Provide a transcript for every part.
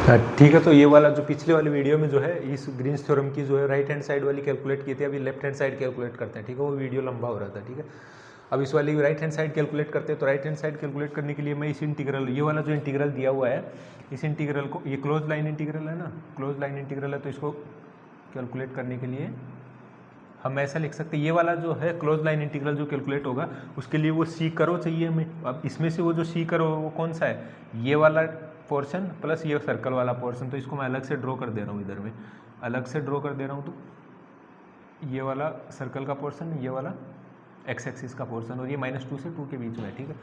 ठीक है, तो ये वाला जो पिछले वाले वीडियो में जो है इस ग्रीन्स थ्योरम की जो है राइट हैंड साइड वाली कैलकुलेट की थी, अभी लेफ्ट हैंड साइड कैलकुलेट करते हैं। ठीक है, वो वीडियो लंबा हो रहा था। ठीक है, अब इस वाली राइट हैंड साइड कैलकुलेट करते हैं। तो राइट हैंड साइड कैलकुलेट करने के लिए मैं इस इंटीग्रल, ये वाला जो इंटीग्रल दिया हुआ है, इस इंटीग्रल को, ये क्लोज लाइन इंटीग्रल है ना, क्लोज लाइन इंटीग्रल है, तो इसको कैलकुलेट करने के लिए हम ऐसा लिख सकते हैं, ये वाला जो है क्लोज लाइन इंटीग्रल जो कैलकुलेट होगा उसके लिए वो सी करो चाहिए हमें। अब इसमें से वो जो सी करो वो कौन सा है, ये वाला पोर्शन प्लस ये सर्कल वाला पोर्शन। तो इसको मैं अलग से ड्रॉ कर दे रहा हूँ, इधर में अलग से ड्रॉ कर दे रहा हूँ। तो ये वाला सर्कल का पोर्शन, ये वाला एक्स एक्सिस का पोर्शन, और ये -2 से 2 के बीच में है। ठीक है,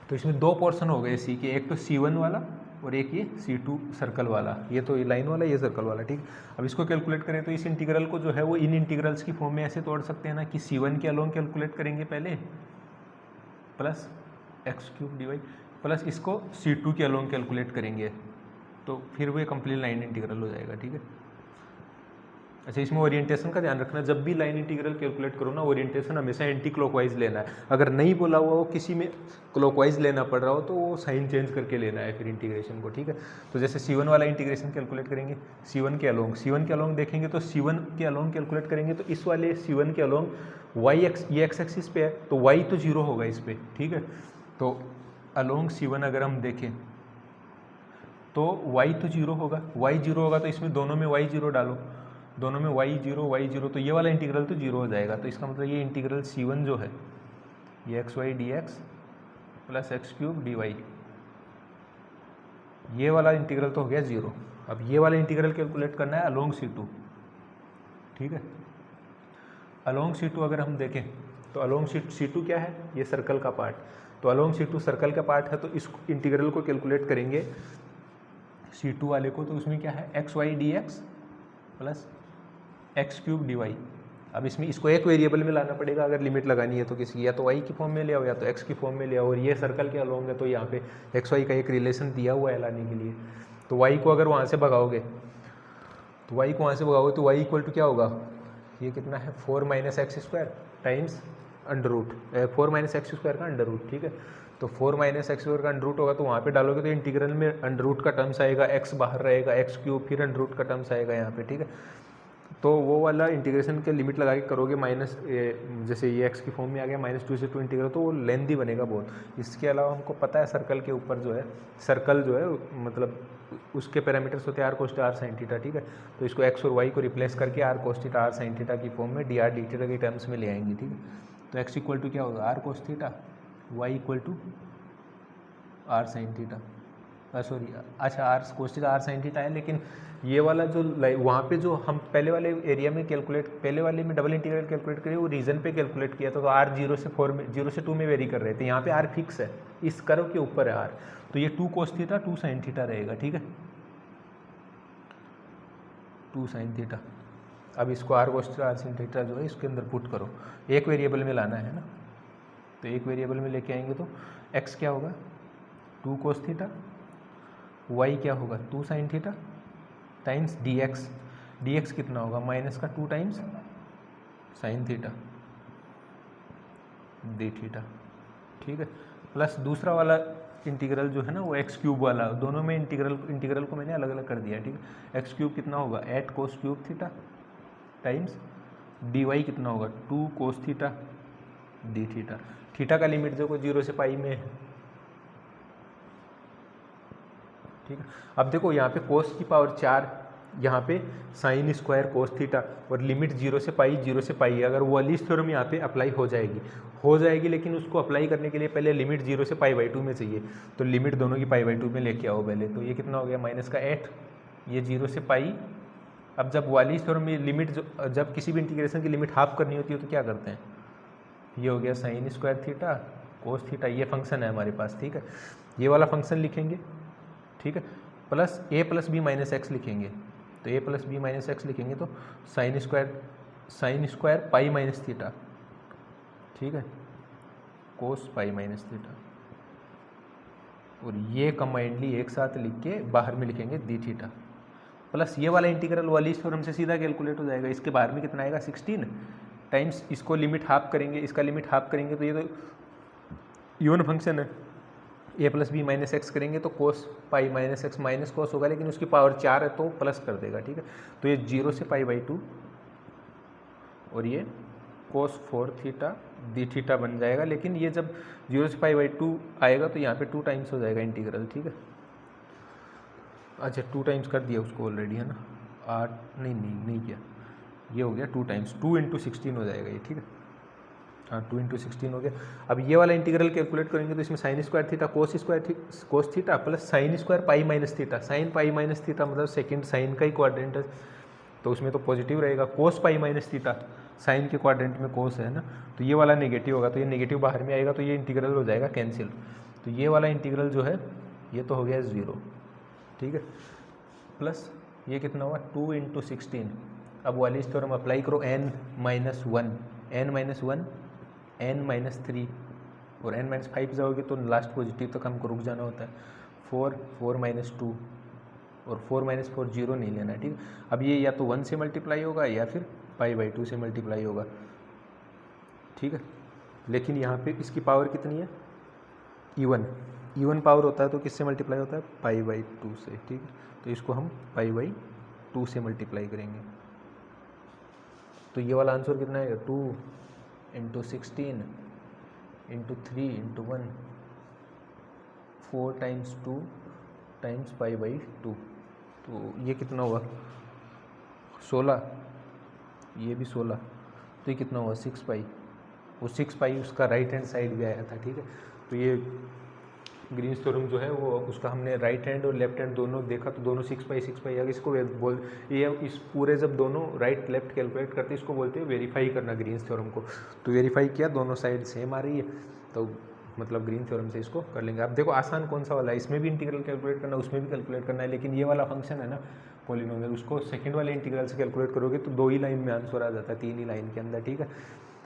तो इसमें दो पोर्शन हो गए सी के, एक तो C1 वाला और एक ये C2 सर्कल वाला, ये तो ये लाइन वाला, ये सर्कल वाला। ठीक, अब इसको कैलकुलेट करें तो इस इंटीग्रल को जो है वो इन इंटीग्रल्स की फॉर्म में ऐसे तोड़ सकते हैं ना कि C1 के अलोंग कैलकुलेट करेंगे पहले प्लस x³ dy, प्लस इसको C2 के अलोंग कैलकुलेट करेंगे, तो फिर वो कंप्लीट लाइन इंटीग्रल हो जाएगा। ठीक है, अच्छा, इसमें ओरिएंटेशन का ध्यान रखना, जब भी लाइन इंटीग्रल कैलकुलेट करो ना, ओरिएंटेशन हमेशा एंटी क्लॉकवाइज लेना है। अगर नहीं बोला हुआ हो किसी में क्लॉकवाइज लेना पड़ रहा हो तो वो साइन चेंज करके लेना है फिर इंटीग्रेशन को। ठीक है, तो जैसे C1 वाला इंटीग्रेशन कैलकुलेट करेंगे, C1 के अलोंग देखेंगे, तो C1 के अलोंग कैलकुलेट करेंगे, तो इस वाले C1 के अलोंग वाई एक्स, ये एक्स एक्सिस पे है तो वाई तो 0 होगा इस पर। ठीक है, तो अलोंग C1 अगर हम देखें तो y तो 0 होगा, y 0 होगा, तो इसमें दोनों में y 0 डालो, दोनों में y 0 तो ये वाला इंटीग्रल तो 0 हो जाएगा। तो इसका मतलब ये इंटीग्रल C1 जो है ये xy dx plus x³ dy, ये वाला इंटीग्रल तो हो गया 0। अब ये वाला इंटीग्रल कैलकुलेट करना है अलोंग C2। ठीक है, अलोंग C2 अगर हम देखें तो अलोंग C2 क्या है, ये सर्कल का पार्ट, तो अलोंग C2 सर्कल का पार्ट है, तो इस इंटीग्रल को कैलकुलेट करेंगे C2 वाले को, तो उसमें क्या है xy dx plus x³ dy। अब इसमें इसको एक वेरिएबल में लाना पड़ेगा अगर लिमिट लगानी है तो किसी, या तो y की फॉर्म में ले आओ या तो x की फॉर्म में ले आओ, और ये सर्कल के अलोंग है तो यहाँ पे xy का एक रिलेशन दिया हुआ है लाने के लिए। तो y को अगर वहाँ से भगाओगे तो y इक्वल टू क्या होगा, ये कितना है 4 - x² times under root, 4 - x² का अंडर रूट। ठीक है, तो 4 - x² का अंडर रूट होगा, तो वहाँ पे डालोगे तो इंटीग्रल में अंडर रूट का टर्म्स आएगा, x बाहर रहेगा, x³ फिर अंडर रूट का टर्म्स आएगा यहाँ पे। ठीक है, तो वो वाला इंटीग्रेशन के लिमिट लगा के करोगे जैसे ये x की फॉर्म में आ गया -2 से 2 इंटीग्रल, तो वो लेंथी बनेगा बहुत। इसके अलावा हमको पता है सर्कल के ऊपर जो है, सर्कल जो है मतलब उसके पैरामीटर्स होते हैं r cos r sin theta. ठीक है, तो इसको x और y को रिप्लेस करके r cos theta r sin theta की फॉर्म में dr d थीटा के टर्म्स में ले आएंगे। ठीक है, तो x इक्वल टू क्या होगा r cos theta, y equal to r sin theta, sorry अच्छा r cos theta r sin theta है, लेकिन ये वाला जो वहाँ पे जो हम पहले वाले एरिया में पहले वाले में डबल इंटीग्रल कैलकुलेट करिए, वो रीजन पे कैलकुलेट किया था, तो r 0 से 4 में 0 से 2 में वेरी कर रहे थे, यहाँ पे r फिक्स है, इस कर्व के ऊपर है r, तो ये 2 cos थीटा 2 sin थीटा रहेगा। ठीक है, 2 sin थीटा। अब इसको r cos theta r sin theta जो है इसके अंदर पुट करो, एक वेरिएबल में लाना है ना, तो एक वेरिएबल में लेके आएंगे तो x क्या होगा 2 cos थीटा, y क्या होगा 2 sin थीटा टाइम्स dx कितना होगा -2 times sin theta d theta. ठीक है, प्लस दूसरा वाला इंटीग्रल जो है ना वो x³ वाला, दोनों में इंटीग्रल को मैंने अलग अलग कर दिया। ठीक है, x³ कितना होगा 8 cos³ थीटा टाइम्स dy कितना होगा 2 cos theta d theta. Theta का लिमिट देखो 0 से पाई में है। ठीक है, अब देखो यहाँ पे cos की पावर 4, यहाँ पे sin स्क्वायर cos थीटा, और लिमिट 0 से पाई, अगर वॉलिस थ्योरम यहाँ पे अप्लाई हो जाएगी, लेकिन उसको अप्लाई करने के लिए पहले लिमिट 0 से π/2 में चाहिए, तो लिमिट दोनों की π/2 में लेके आओ पहले। तो ये कितना हो गया -8, ये 0 से पाई। अब जब वॉलिस थ्योरम में लिमिट जब किसी भी इंटीग्रेशन की लिमिट हाफ करनी होती है तो क्या करते हैं, ये हो गया sin square theta cos theta, ये फंक्शन है हमारे पास। ठीक है, ये वाला फंक्शन लिखेंगे। ठीक है, प्लस a + b - x लिखेंगे, तो a + b - x लिखेंगे तो sin स्क्वायर पाई - थीटा, ठीक है, cos पाई - थीटा, और ये कंबाइंडली एक साथ लिख के बाहर में लिखेंगे d थीटा, प्लस ये वाला इंटीग्रल वॉलिस थ्योरम से सीधा कैलकुलेट हो जाएगा। इसके बाहर में कितना आएगा 16 टाइम्स, इसको लिमिट हाफ करेंगे, इसका लिमिट हाफ करेंगे, तो ये तो इवन फंक्शन है, A plus B minus X करेंगे तो cos pi minus X minus cos होगा, लेकिन उसकी पावर 4 है तो प्लस कर देगा, ठीक है। तो ये 0 से पाई बाई 2 और ये कोस 4 थीटा डी थीटा बन जाएगा, लेकिन ये जब 0 से पाई बाई 2 आएगा तो यहाँ पे 2 टाइम्स हो जाएगा इंटीग्रल, ठीक है। अच्छा 2 टाइम्स कर दिया उसको ऑलरेडी, है ना। 8 नहीं किया, ये हो गया 2 टाइम्स, 2 इंटू 16 हो जाएगा ये, ठीक है। हाँ 2 इंटू 16 हो गया। अब ये वाला इंटीग्रल कैलकुलेट करेंगे तो इसमें sine square theta cos theta plus sine square pi minus theta, sine pi minus theta मतलब सेकंड साइन का ही क्वाड्रेंट है, तो उसमें तो पॉजिटिव रहेगा। कोस पाई माइनस थीटा, साइन के क्वाड्रेंट में कोस है ना, तो ये वाला नेगेटिव होगा, तो ये नेगेटिव बाहर में आएगा तो ये इंटीग्रल हो जाएगा कैंसिल। तो ये वाला इंटीग्रल जो है ये तो हो गया 0, ठीक है। प्लस ये कितना हुआ 2 इंटू 16। अब वालिस थ्योरम अप्लाई करो, n माइनस 1 n माइनस 3 और n माइनस 5 जाओगे तो लास्ट पॉजिटिव तक हमको रुक जाना होता है। 4 माइनस 2 और 4 माइनस 4 0 नहीं लेना है, ठीक। अब ये या तो 1 से मल्टीप्लाई होगा या फिर पाई बाई 2 से मल्टीप्लाई होगा, ठीक है। लेकिन यहाँ पे इसकी पावर कितनी है, इवन पावर होता है तो किससे मल्टीप्लाई होता है, पाई बाई 2 से, ठीक है। तो इसको हम पाई बाई 2 से मल्टीप्लाई करेंगे, तो ये वाला आंसर कितना है 2 into 16 into 3 into 1, 4 times 2 times pi by 2, तो ये कितना हुआ 16, ये भी 16, तो ये कितना हुआ 6 पाई। वो 6 पाई उसका राइट हैंड साइड भी आया था, ठीक है। तो ये ग्रीन्स थ्योरम जो है वो उसका हमने राइट हैंड और लेफ्ट हैंड दोनों देखा तो दोनों 6 पाई आ गया। इसको बोल ये इस पूरे जब दोनों राइट लेफ्ट कैलकुलेट करते हैं इसको बोलते हैं वेरीफाई करना ग्रीन्स थ्योरम को। तो वेरीफाई किया, दोनों साइड सेम आ रही है, तो मतलब ग्रीन थ्योरम से इसको कर लेंगे। अब देखो आसान कौन सा वाला है, इसमें भी इंटीग्रल कैलकुलेट करना है, उसमें भी कैलकुलेट करना है, लेकिन ये वाला फंक्शन है ना पॉलिनोमियल, उसको सेकंड वाले इंटीग्रल से कैलकुलेट करोगे तो 2 ही लाइन में आंसर आ जाता है, 3 ही लाइन के अंदर, ठीक है।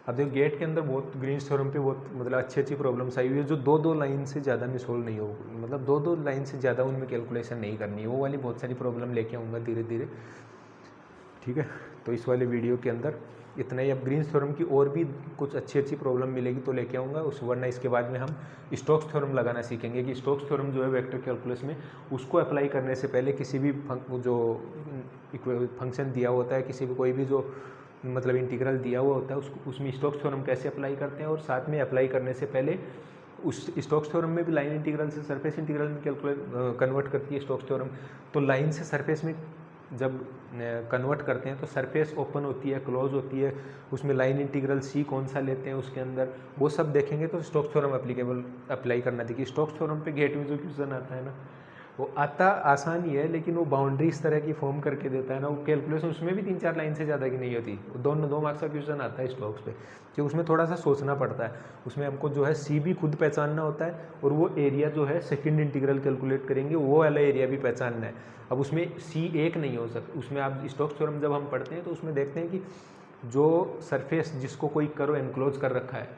अब देखो गेट के अंदर बहुत ग्रीन्स थ्योरम पे बहुत मतलब अच्छी प्रॉब्लम्स आई हुई है जो 2 लाइन से ज़्यादा में सोल्व नहीं हो, मतलब 2 लाइन से ज़्यादा उनमें कैलकुलेशन नहीं करनी है, वो वाली बहुत सारी प्रॉब्लम लेके आऊँगा धीरे धीरे, ठीक है। तो इस वाले वीडियो के अंदर इतना ही। अब ग्रीन्स थ्योरम की और भी कुछ अच्छी प्रॉब्लम मिलेगी तो लेके आऊँगा वरना इसके बाद में हम स्टोक्स थ्योरम लगाना सीखेंगे कि स्टोक्स थ्योरम जो है वेक्टर कैलकुलस में उसको अप्लाई करने से पहले किसी भी जो फंक्शन दिया होता है, किसी भी कोई भी जो मतलब इंटीग्रल दिया हुआ होता है उसमें स्टोक्स थ्योरम कैसे अप्लाई करते हैं, और साथ में अप्लाई करने से पहले उस स्टोक्स थ्योरम में भी लाइन इंटीग्रल से सरफेस इंटीग्रल में कन्वर्ट करती है स्टोक्स थ्योरम। तो लाइन से सरफेस में जब कन्वर्ट करते हैं तो सरफेस ओपन होती है क्लोज होती है, उसमें लाइन इंटीग्रल सी कौन सा लेते हैं उसके अंदर वो सब देखेंगे तो स्टोक्स थ्योरम अप्लाई करना। देखिए स्टोक्स थ्योरम पे गेट में जो क्वेश्चन आता है ना वो आता आसान ही है, लेकिन वो बाउंड्री इस तरह की फॉर्म करके देता है ना, वो कैलकुलेशन उसमें भी 3-4 लाइन से ज़्यादा की नहीं होती, 2 मार्क्स का क्वेश्चन आता है स्टोक्स पे, कि उसमें थोड़ा सा सोचना पड़ता है, उसमें हमको जो है सी भी खुद पहचानना होता है और वो एरिया जो है सेकंड इंटीग्रल कैलकुलेट करेंगे वो वाला एरिया भी पहचानना है। अब उसमें सी एक नहीं हो सकता, उसमें आप स्टोक्स थ्योरम जब हम पढ़ते हैं तो उसमें देखते हैं कि जो सरफेस जिसको कोई कर्व एनक्लोज कर रखा है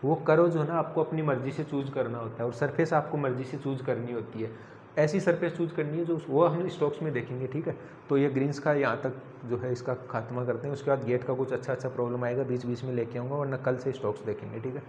वो कर्व जो है ना आपको अपनी मर्जी से चूज करना होता है और सरफेस आपको मर्जी से चूज करनी होती है, ऐसी सरफेस चूज करनी है जो वो हम स्टोक्स में देखेंगे, ठीक है। तो ये ग्रीन्स का यहाँ तक जो है इसका खात्मा करते हैं, उसके बाद गेट का कुछ अच्छा प्रॉब्लम आएगा बीच बीच में लेके आऊँगा, वरना कल से स्टोक्स देखेंगे, ठीक है।